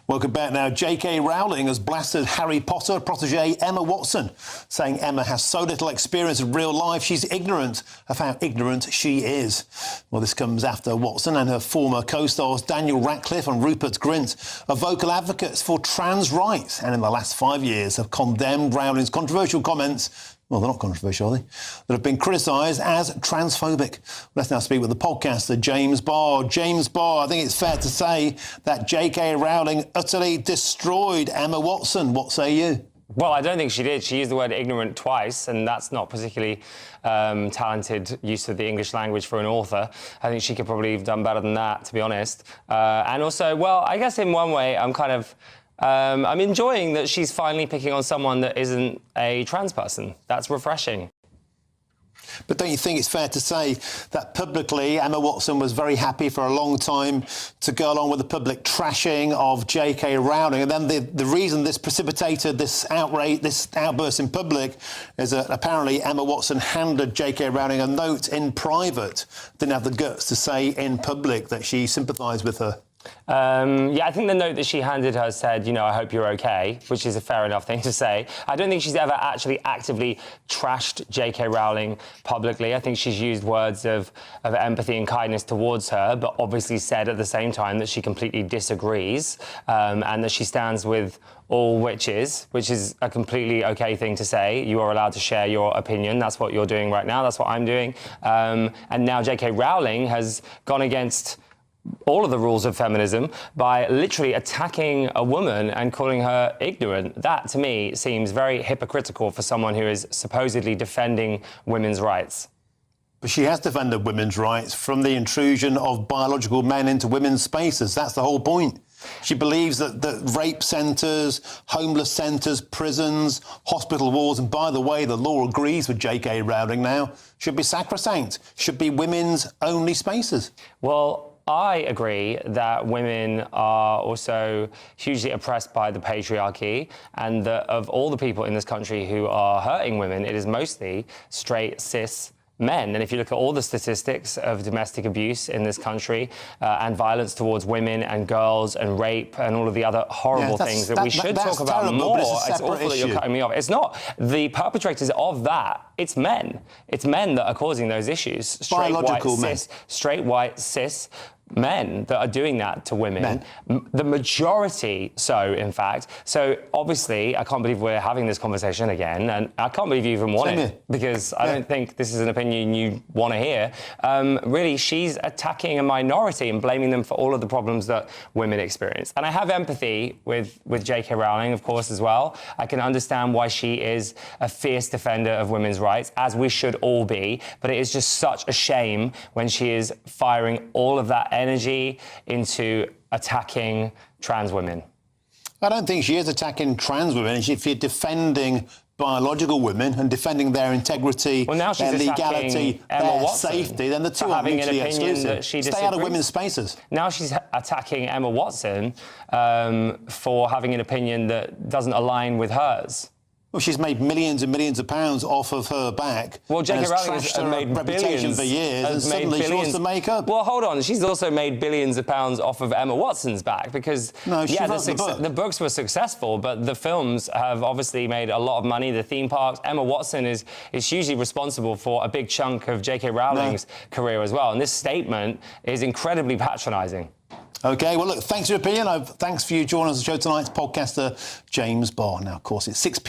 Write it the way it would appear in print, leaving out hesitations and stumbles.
Welcome back now. JK Rowling has blasted Harry Potter protege Emma Watson, saying Emma has so little experience of real life she's ignorant of how ignorant she is. Well, this comes after Watson and her former co-stars Daniel Radcliffe and Rupert Grint are vocal advocates for trans rights, and in the last 5 years have condemned Rowling's controversial comments. Well, they're not controversial, are they? That have been criticised as transphobic. Let's now speak with the podcaster, James Barr. James Barr, I think it's fair to say that JK Rowling utterly destroyed Emma Watson. What say you? Well, I don't think she did. She used the word ignorant twice, and that's not particularly talented use of the English language for an author. I think she could probably have done better than that, to be honest. And also, well, I guess in one way, I'm enjoying that she's finally picking on someone that isn't a trans person. That's refreshing. But don't you think it's fair to say that publicly Emma Watson was very happy for a long time to go along with the public trashing of JK Rowling? And then the reason this precipitated this outrage, this outburst in public, is that apparently Emma Watson handed JK Rowling a note in private, didn't have the guts to say in public that she sympathised with her. Yeah, I think the note that she handed her said, you know, I hope you're okay, which is a fair enough thing to say. I don't think she's ever actually actively trashed JK Rowling publicly. I think she's used words of empathy and kindness towards her, but obviously said at the same time that she completely disagrees and that she stands with all witches, which is a completely okay thing to say. You are allowed to share your opinion. That's what you're doing right now. That's what I'm doing. And now JK Rowling has gone against all of the rules of feminism by literally attacking a woman and calling her ignorant. That, to me, seems very hypocritical for someone who is supposedly defending women's rights. But she has defended women's rights from the intrusion of biological men into women's spaces. That's the whole point. She believes that rape centres, homeless centres, prisons, hospital walls, and by the way, the law agrees with JK Rowling now, should be sacrosanct, should be women's only spaces. Well, I agree that women are also hugely oppressed by the patriarchy, and that of all the people in this country who are hurting women, it is mostly straight, cis men. And if you look at all the statistics of domestic abuse in this country and violence towards women and girls and rape and all of the other horrible things that we should talk about terrible, more. it's awful that you're cutting me off. It's not. The perpetrators of that, it's men. It's men that are causing those issues. Straight, white, cis men that are doing that to women. The majority so, in fact. So, obviously, I can't believe we're having this conversation again, and I can't believe you even want it, because I don't think this is an opinion you want to hear. Really, she's attacking a minority and blaming them for all of the problems that women experience. And I have empathy with JK Rowling, of course, as well. I can understand why she is a fierce defender of women's rights, as we should all be, but it is just such a shame when she is firing all of that energy into attacking trans women. I don't think she is attacking trans women. If you're defending biological women and defending their integrity, their legality, their safety, then the two are mutually exclusive. Stay out of women's spaces. Now she's attacking Emma Watson for having an opinion that doesn't align with hers. Well, she's made millions and millions of pounds off of her back. Well, JK Rowling has made reputation for years, and suddenly she wants to make up. Well, hold on. She's also made billions of pounds off of Emma Watson's back because, the books were successful, but the films have obviously made a lot of money. The theme parks. Emma Watson is hugely responsible for a big chunk of JK Rowling's career as well. And this statement is incredibly patronising. OK, well, look, thanks for your opinion. Thanks for you joining us on the show tonight. Podcaster James Barr. Now, of course, it's 6 p.m.